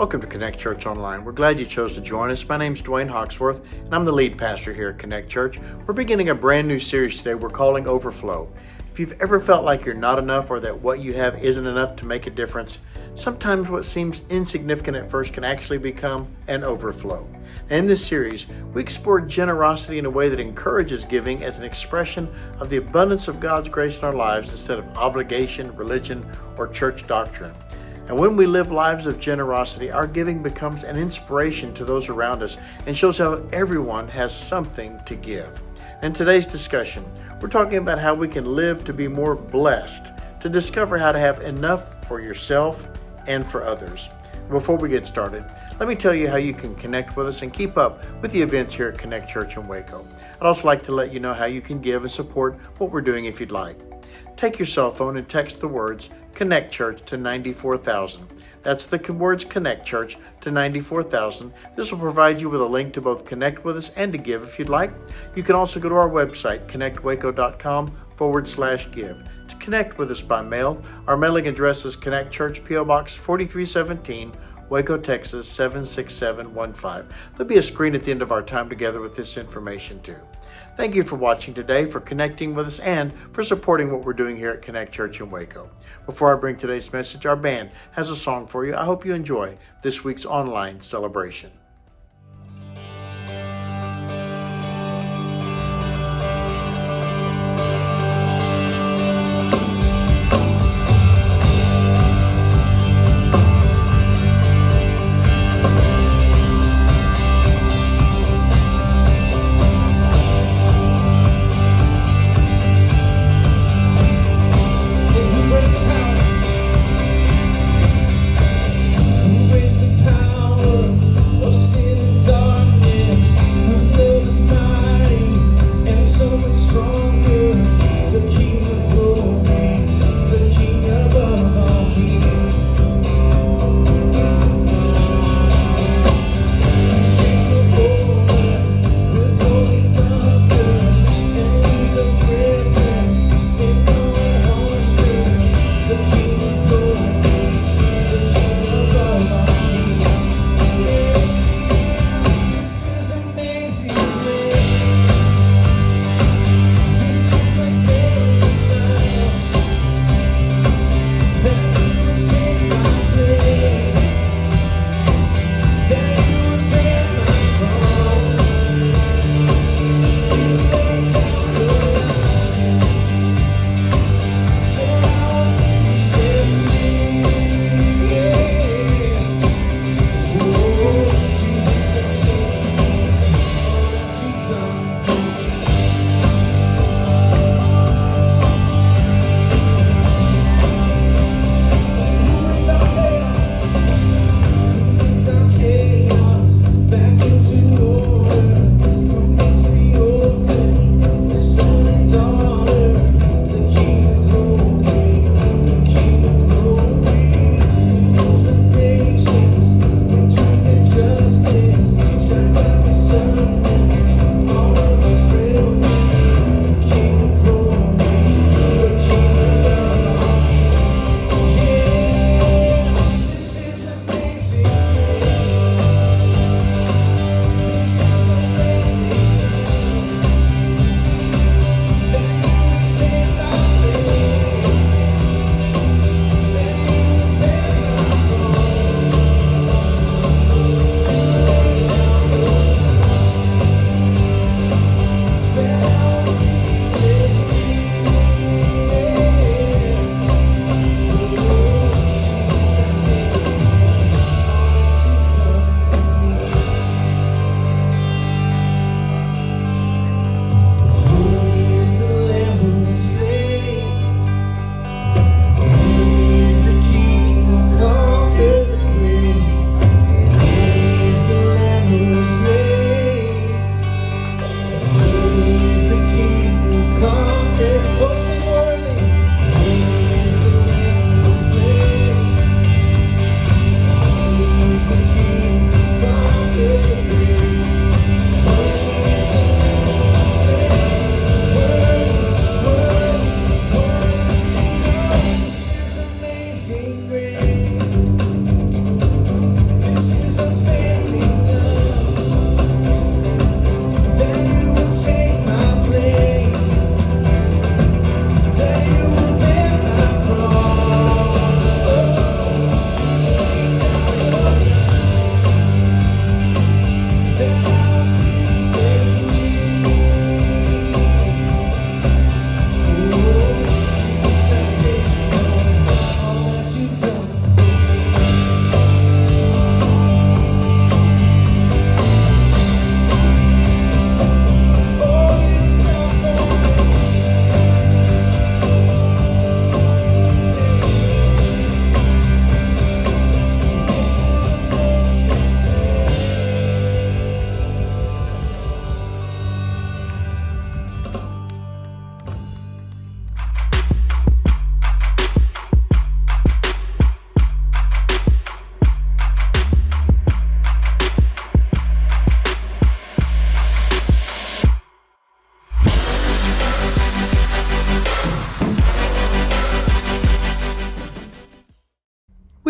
Welcome to Connect Church Online. We're glad you chose to join us. My name's Dwayne Hawksworth, and I'm the lead pastor here at Connect Church. We're beginning a brand new series today we're calling Overflow. If you've ever felt like you're not enough or that what you have isn't enough to make a difference, sometimes what seems insignificant at first can actually become an overflow. And in this series, we explore generosity in a way that encourages giving as an expression of the abundance of God's grace in our lives instead of obligation, religion, or church doctrine. And when we live lives of generosity, our giving becomes an inspiration to those around us and shows how everyone has something to give. In today's discussion, we're talking about how we can live to be more blessed, to discover how to have enough for yourself and for others. Before we get started, let me tell you how you can connect with us and keep up with the events here at Connect Church in Waco. I'd also like to let you know how you can give and support what we're doing if you'd like. Take your cell phone and text the words Connect Church to 94,000. That's the words Connect Church to 94,000. This will provide you with a link to both connect with us and to give if you'd like. You can also go to our website, connectwaco.com/give. To connect with us by mail, our mailing address is Connect Church, P.O. Box 4317, Waco, Texas 76715. There'll be a screen at the end of our time together with this information too. Thank you for watching today, for connecting with us, and for supporting what we're doing here at Connect Church in Waco. Before I bring today's message, our band has a song for you. I hope you enjoy this week's online celebration. Of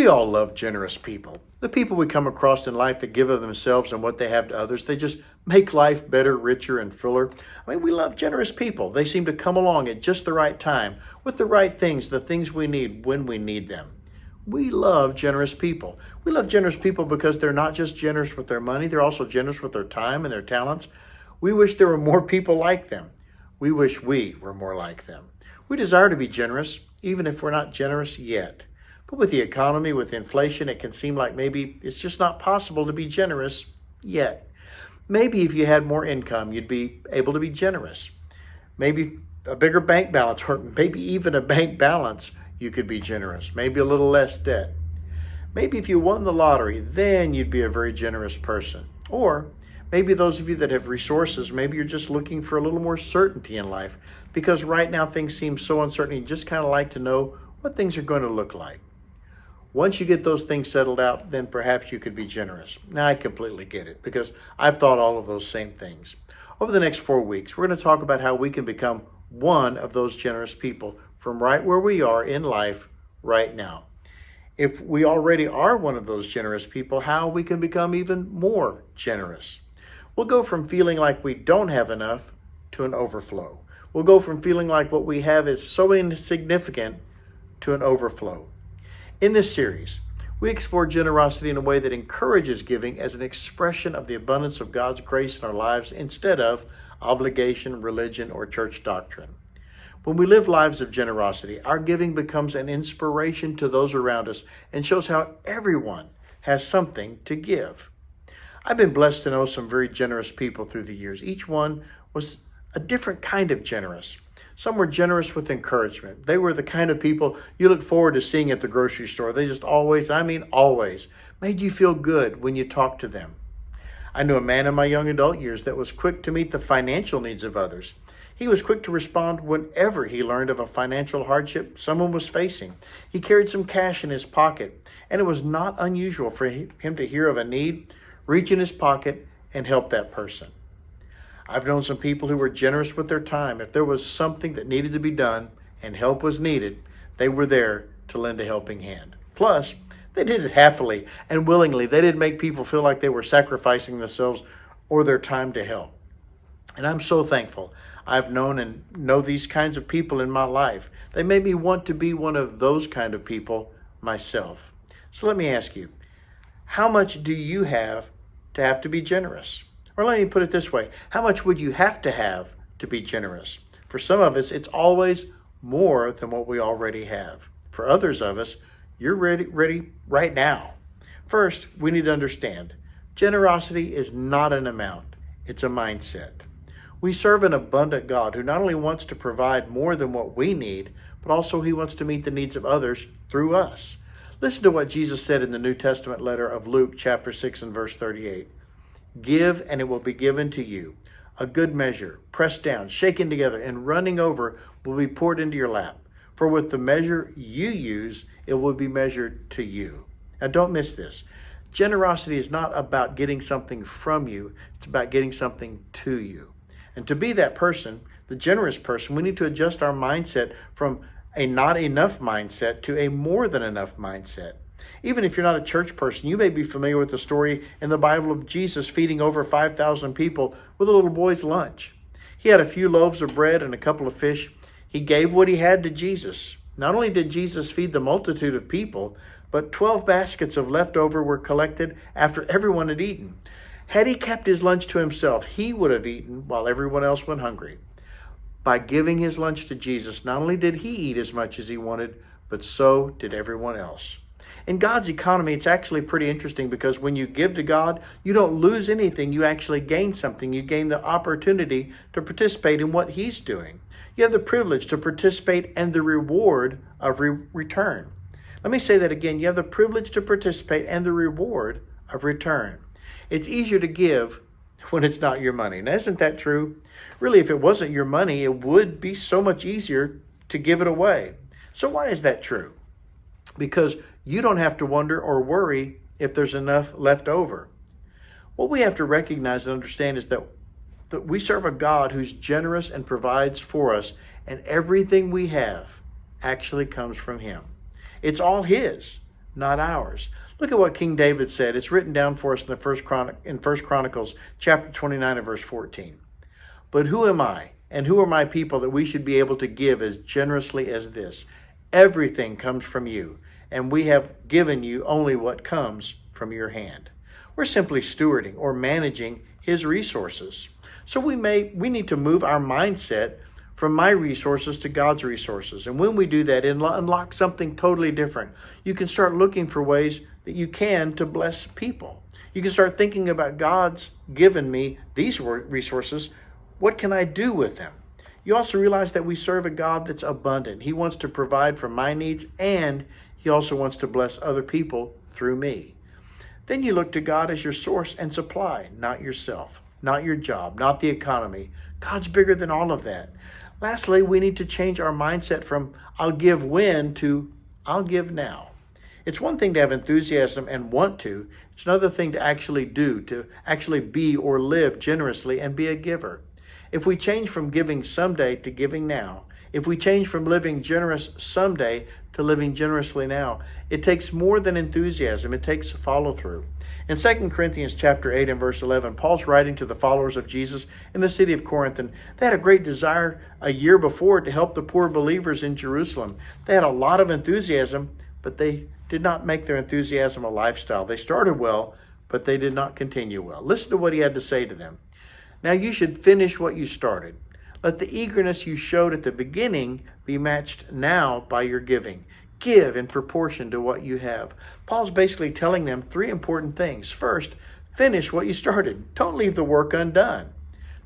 We all love generous people. The people we come across in life that give of themselves and what they have to others, they just make life better, richer, and fuller. We love generous people. They seem to come along at just the right time with the right things, the things we need when we need them. We love generous people. We love generous people because they're not just generous with their money, they're also generous with their time and their talents. We wish there were more people like them. We wish we were more like them. We desire to be generous, even if we're not generous yet. But with the economy, with inflation, it can seem like maybe it's just not possible to be generous yet. Maybe if you had more income, you'd be able to be generous. Maybe a bigger bank balance, or maybe even a bank balance, you could be generous. Maybe a little less debt. Maybe if you won the lottery, then you'd be a very generous person. Or maybe those of you that have resources, maybe you're just looking for a little more certainty in life, because right now things seem so uncertain. You just kind of like to know what things are going to look like. Once you get those things settled out, then perhaps you could be generous. Now, I completely get it because I've thought all of those same things. Over the next 4 weeks, we're going to talk about how we can become one of those generous people from right where we are in life right now. If we already are one of those generous people, how we can become even more generous. We'll go from feeling like we don't have enough to an overflow. We'll go from feeling like what we have is so insignificant to an overflow. In this series, we explore generosity in a way that encourages giving as an expression of the abundance of God's grace in our lives instead of obligation, religion, or church doctrine. When we live lives of generosity, our giving becomes an inspiration to those around us and shows how everyone has something to give. I've been blessed to know some very generous people through the years. Each one was a different kind of generous. Some were generous with encouragement. They were the kind of people you look forward to seeing at the grocery store. They just always made you feel good when you talked to them. I knew a man in my young adult years that was quick to meet the financial needs of others. He was quick to respond whenever he learned of a financial hardship someone was facing. He carried some cash in his pocket, and it was not unusual for him to hear of a need, reach in his pocket, and help that person. I've known some people who were generous with their time. If there was something that needed to be done and help was needed, they were there to lend a helping hand. Plus, they did it happily and willingly. They didn't make people feel like they were sacrificing themselves or their time to help. And I'm so thankful I've known and know these kinds of people in my life. They made me want to be one of those kind of people myself. So let me ask you, how much do you have to be generous? Or let me put it this way, how much would you have to be generous? For some of us, it's always more than what we already have. For others of us, you're ready right now. First, we need to understand, generosity is not an amount, it's a mindset. We serve an abundant God who not only wants to provide more than what we need, but also he wants to meet the needs of others through us. Listen to what Jesus said in the New Testament letter of Luke chapter 6 and verse 38. Give, and it will be given to you. A good measure, pressed down, shaken together, and running over will be poured into your lap. For with the measure you use, it will be measured to you. Now don't miss this. Generosity is not about getting something from you. It's about getting something to you. And to be that person, the generous person, we need to adjust our mindset from a not enough mindset to a more than enough mindset. Even if you're not a church person, you may be familiar with the story in the Bible of Jesus feeding over 5,000 people with a little boy's lunch. He had a few loaves of bread and a couple of fish. He gave what he had to Jesus. Not only did Jesus feed the multitude of people, but 12 baskets of leftover were collected after everyone had eaten. Had he kept his lunch to himself, he would have eaten while everyone else went hungry. By giving his lunch to Jesus, not only did he eat as much as he wanted, but so did everyone else. In God's economy, it's actually pretty interesting because when you give to God, you don't lose anything. You actually gain something. You gain the opportunity to participate in what he's doing. You have the privilege to participate and the reward of return. Let me say that again. You have the privilege to participate and the reward of return. It's easier to give when it's not your money. Now, isn't that true? Really, if it wasn't your money, it would be so much easier to give it away. So why is that true? Because you don't have to wonder or worry if there's enough left over. What we have to recognize and understand is that we serve a God who's generous and provides for us, and everything we have actually comes from him. It's all his. not ours. Look at what King David said. It's written down for us in First Chronicles chapter 29 and verse 14. But who am I and who are my people that we should be able to give as generously as this? Everything comes from you, and we have given you only what comes from your hand. We're simply stewarding or managing his resources. So we need to move our mindset from my resources to God's resources. And when we do that, it unlocks something totally different. You can start looking for ways that you can to bless people. You can start thinking about God's given me these resources. What can I do with them? You also realize that we serve a God that's abundant. He wants to provide for my needs, and he also wants to bless other people through me. Then you look to God as your source and supply, not yourself, not your job, not the economy. God's bigger than all of that. Lastly, we need to change our mindset from I'll give when to I'll give now. It's one thing to have enthusiasm and want to. It's another thing to actually do, to actually be or live generously and be a giver. If we change from giving someday to giving now, if we change from living generous someday to living generously now, it takes more than enthusiasm. It takes follow through. In 2 Corinthians chapter 8 and verse 11, Paul's writing to the followers of Jesus in the city of Corinth, and they had a great desire a year before to help the poor believers in Jerusalem. They had a lot of enthusiasm, but they did not make their enthusiasm a lifestyle. They started well, but they did not continue well. Listen to what he had to say to them. Now you should finish what you started. Let the eagerness you showed at the beginning be matched now by your giving. Give in proportion to what you have. Paul's basically telling them three important things. First, finish what you started. Don't leave the work undone.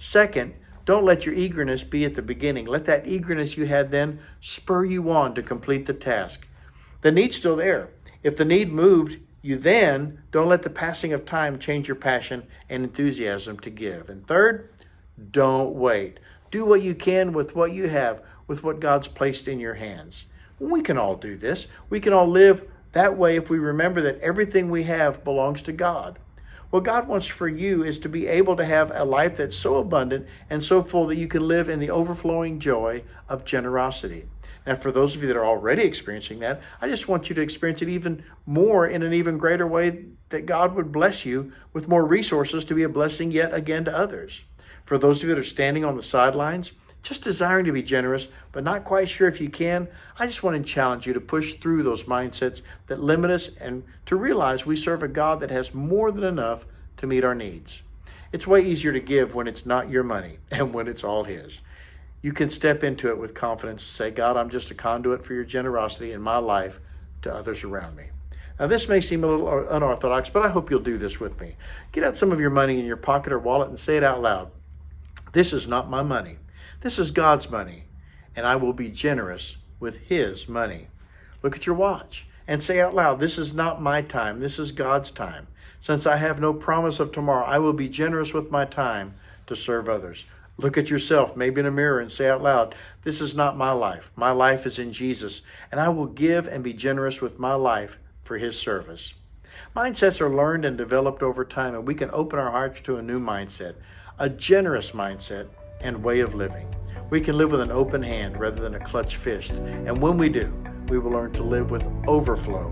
Second, don't let your eagerness be at the beginning. Let that eagerness you had then spur you on to complete the task. The need's still there. If the need moved, you then don't let the passing of time change your passion and enthusiasm to give. And third, don't wait. Do what you can with what you have, with what God's placed in your hands. We can all do this. We can all live that way if we remember that everything we have belongs to God. What God wants for you is to be able to have a life that's so abundant and so full that you can live in the overflowing joy of generosity. Now, for those of you that are already experiencing that, I just want you to experience it even more in an even greater way, that God would bless you with more resources to be a blessing yet again to others. For those of you that are standing on the sidelines, just desiring to be generous, but not quite sure if you can, I just want to challenge you to push through those mindsets that limit us and to realize we serve a God that has more than enough to meet our needs. It's way easier to give when it's not your money and when it's all his. You can step into it with confidence and say, God, I'm just a conduit for your generosity in my life to others around me. Now, this may seem a little unorthodox, but I hope you'll do this with me. Get out some of your money in your pocket or wallet and say it out loud. This is not my money. This is God's money, and I will be generous with his money. Look at your watch and say out loud, this is not my time. This is God's time. Since I have no promise of tomorrow, I will be generous with my time to serve others. Look at yourself, maybe in a mirror, and say out loud, this is not my life. My life is in Jesus, and I will give and be generous with my life for his service. Mindsets are learned and developed over time, and we can open our hearts to a new mindset, a generous mindset and way of living. We can live with an open hand rather than a clutched fist, and when we do, we will learn to live with overflow